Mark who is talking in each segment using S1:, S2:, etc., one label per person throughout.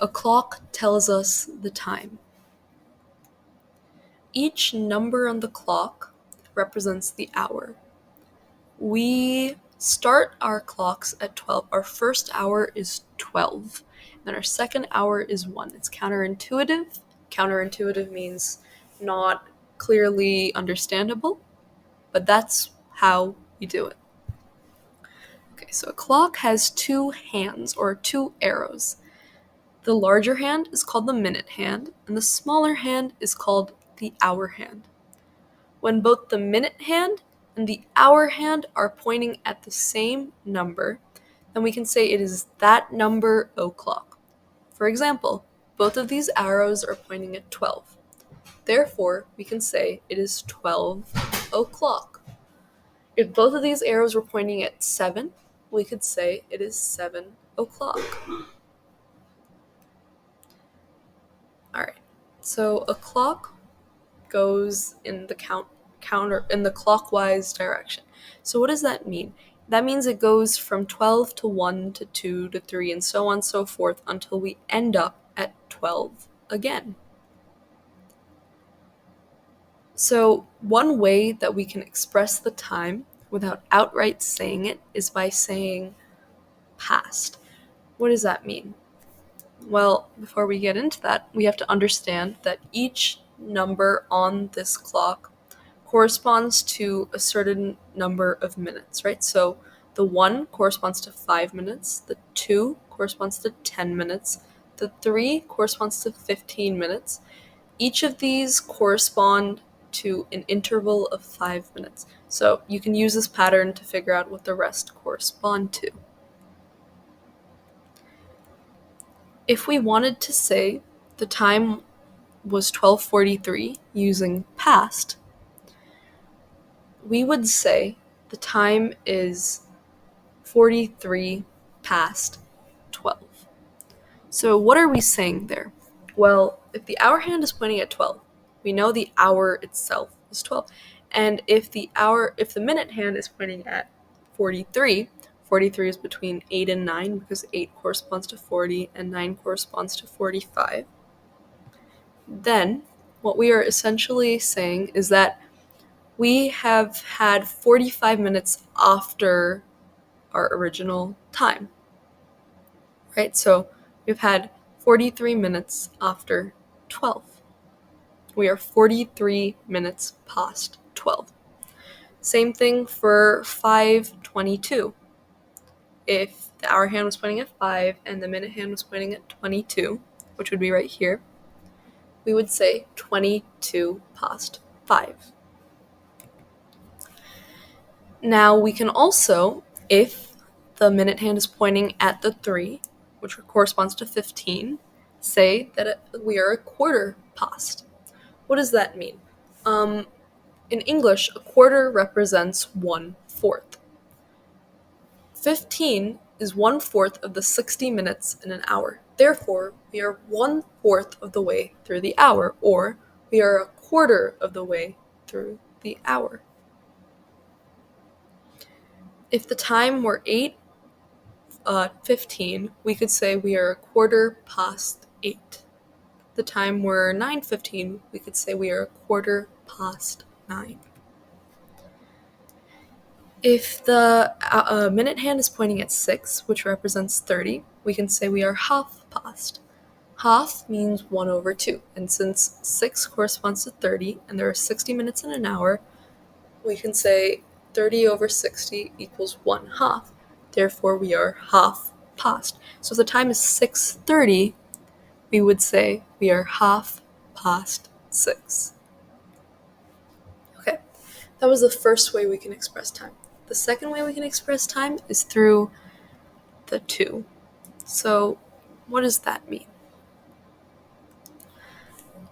S1: A clock tells us the time. Each number on the clock represents the hour. We start our clocks at 12. Our first hour is 12. Then our second hour is 1. It's counterintuitive. Counterintuitive means not clearly understandable, but that's how we do it. Okay, so a clock has two hands, or two arrows. The larger hand is called the minute hand, and the smaller hand is called the hour hand. When both the minute hand and the hour hand are pointing at the same number, then we can say it is that number o'clock. For example, both of these arrows are pointing at 12. Therefore, we can say it is 12 o'clock. If both of these arrows were pointing at 7, we could say it is 7 o'clock. Alright, so a clock goes in the in the clockwise direction. So what does that mean? That means it goes from 12 to 1 to 2 to 3 and so on and so forth until we end up at 12 again. So one way that we can express the time without outright saying it is by saying past. What does that mean? Well, before we get into that, we have to understand that each number on this clock corresponds to a certain number of minutes, right? So the 1 corresponds to 5 minutes, the 2 corresponds to 10 minutes, the 3 corresponds to 15 minutes. Each of these correspond to an interval of 5 minutes. So you can use this pattern to figure out what the rest correspond to. If we wanted to say the time was 12:43 using past, we would say the time is 43 past 12. So what are we saying there? Well, if the hour hand is pointing at 12, we know the hour itself is 12. And if the minute hand is pointing at 43, 43 is between 8 and 9 because 8 corresponds to 40 and 9 corresponds to 45. Then what we are essentially saying is that we have had 45 minutes after our original time, right? So we've had 43 minutes after 12. We are 43 minutes past 12. Same thing for 5:22. If the hour hand was pointing at 5 and the minute hand was pointing at 22, which would be right here, we would say 22 past 5. Now we can also, if the minute hand is pointing at the 3, which corresponds to 15, say that we are a quarter past. What does that mean? In English, a quarter represents 1/4. 15 is 1/4 of the 60 minutes in an hour. Therefore, we are 1/4 of the way through the hour, or we are a quarter of the way through the hour. If the time were 8:15, we could say we are a quarter past 8. The time were 9:15, we could say we are a quarter past 9. If the minute hand is pointing at 6, which represents 30, we can say we are half past. Half means 1/2, and since 6 corresponds to 30, and there are 60 minutes in an hour, we can say 30/60 equals 1/2. Therefore, we are half past. So if the time is 6:30, we would say we are half past 6. Okay, that was the first way we can express time. The second way we can express time is through the 2. So what does that mean?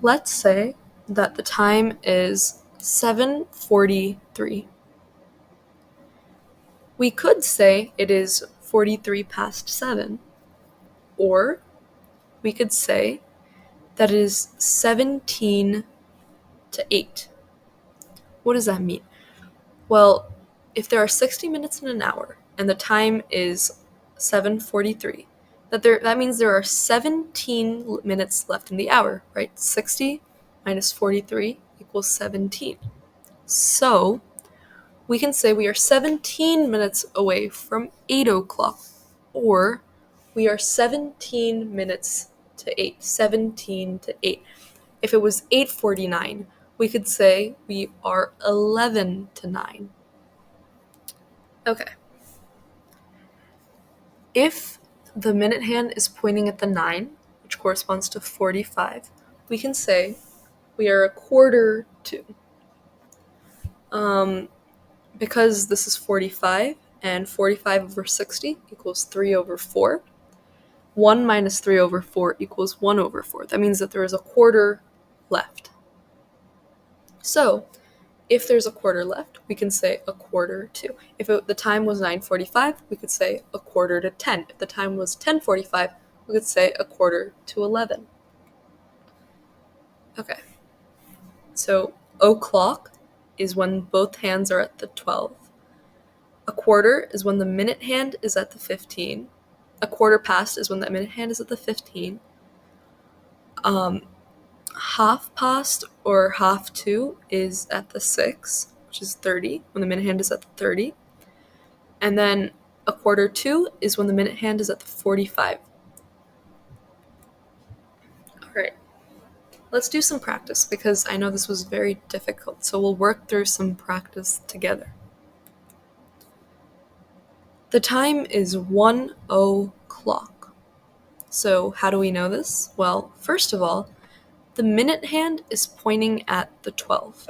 S1: Let's say that the time is 7:43. We could say it is 43 past 7, or we could say that it is 17 to 8. What does that mean? Well, if there are 60 minutes in an hour and the time is 7:43, that means there are 17 minutes left in the hour, right? 60 minus 43 equals 17. So we can say we are 17 minutes away from 8 o'clock, or we are 17 minutes to 8. 17 to 8. If it was 8:49, we could say we are 11 to 9. Okay. If the minute hand is pointing at the 9, which corresponds to 45, we can say we are a quarter to. Because this is 45, and 45 over 60 equals 3 over 4. 1 minus 3 over 4 equals 1 over 4. That means that there is a quarter left. So, if there's a quarter left, we can say a quarter to. If the time was 9:45, we could say a quarter to 10. If the time was 10:45, we could say a quarter to 11. Okay. So, o'clock is when both hands are at the 12. A quarter is when the minute hand is at the 15. A quarter past is when the minute hand is at the 15. Half past or half to is at the 6, which is 30, when the minute hand is at the 30. And then a quarter to is when the minute hand is at the 45. All right. Let's do some practice because I know this was very difficult. So we'll work through some practice together. The time is 1 o'clock. So how do we know this? Well, first of all, the minute hand is pointing at the 12.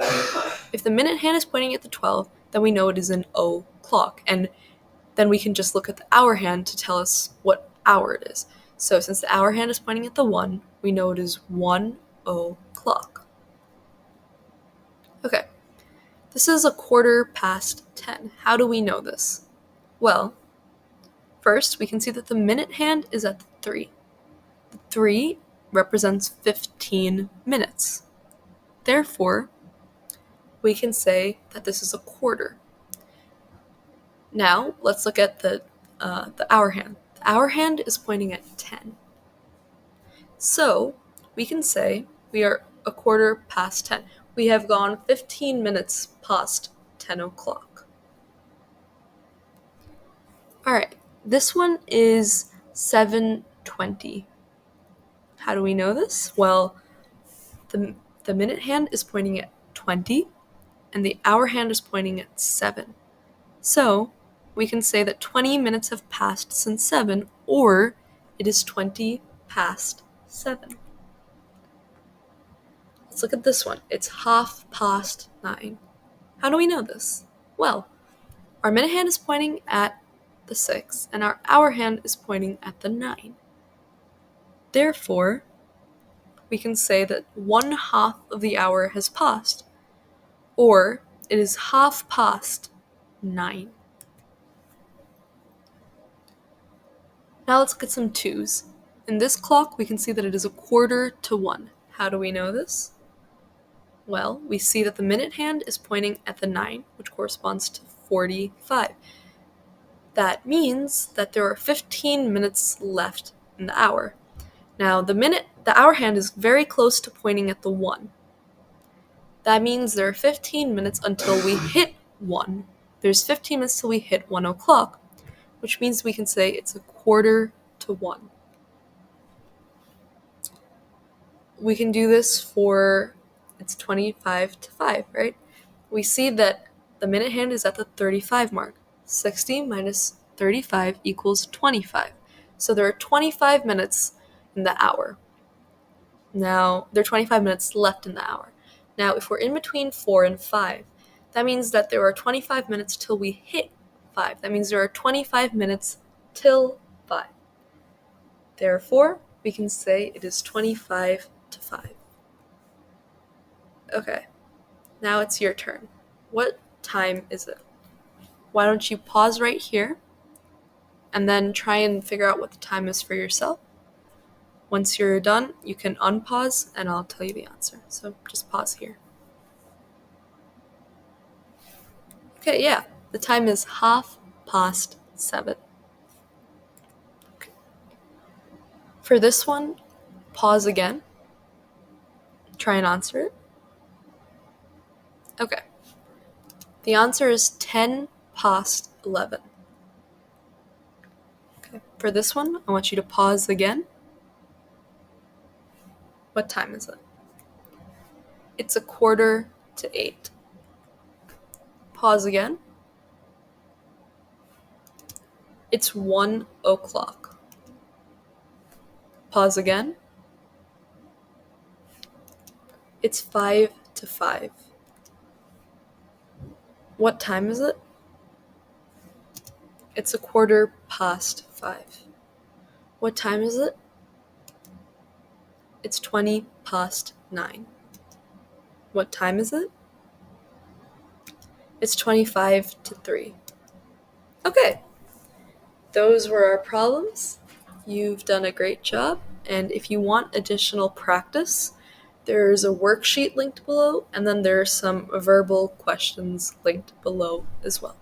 S1: If the minute hand is pointing at the 12, then we know it is an o'clock. And then we can just look at the hour hand to tell us what hour it is. So since the hour hand is pointing at the 1, we know it is 1 o'clock. Okay, this is a quarter past 10. How do we know this? Well, first we can see that the minute hand is at the 3. The 3 represents 15 minutes. Therefore, we can say that this is a quarter. Now, let's look at the hour hand. The hour hand is pointing at 10. So, we can say we are a quarter past 10. We have gone 15 minutes past 10 o'clock. All right, this one is 7:20. How do we know this? Well, the minute hand is pointing at 20, and the hour hand is pointing at 7. So, we can say that 20 minutes have passed since 7, or it is 20 past 7. Let's look at this one. It's 9:30. How do we know this? Well, our minute hand is pointing at the 6, and our hour hand is pointing at the 9. Therefore, we can say that 1/2 of the hour has passed, or it is 9:30. Now let's look at some 2s. In this clock, we can see that it is a quarter to 1. How do we know this? Well, we see that the minute hand is pointing at the 9, which corresponds to 45. That means that there are 15 minutes left in the hour. Now, the hour hand is very close to pointing at the 1. That means there are 15 minutes until we hit 1. There's 15 minutes till we hit 1 o'clock, which means we can say it's a quarter to 1. We can do this for, it's 25 to 5, right? We see that the minute hand is at the 35 mark. 60 minus 35 equals 25. So there are 25 minutes in the hour. Now, there are 25 minutes left in the hour. Now, if we're in between 4 and 5, that means that there are 25 minutes till we hit 5. That means there are 25 minutes till 5. Therefore, we can say it is 25 to 5. Okay, now it's your turn. What time is it? Why don't you pause right here and then try and figure out what the time is for yourself. Once you're done, you can unpause and I'll tell you the answer. So just pause here. Okay, yeah, the time is 7:30. Okay. For this one, pause again. Try and answer it. Okay. The answer is 10 past 11. Okay. For this one, I want you to pause again. What time is it? It's 7:45. Pause again. It's 1 o'clock. Pause again. It's 5:55. What time is it? It's 5:15. What time is it? It's 9:20. What time is it? It's 3:25. Okay, those were our problems. You've done a great job, and if you want additional practice, there's a worksheet linked below, and then there are some verbal questions linked below as well.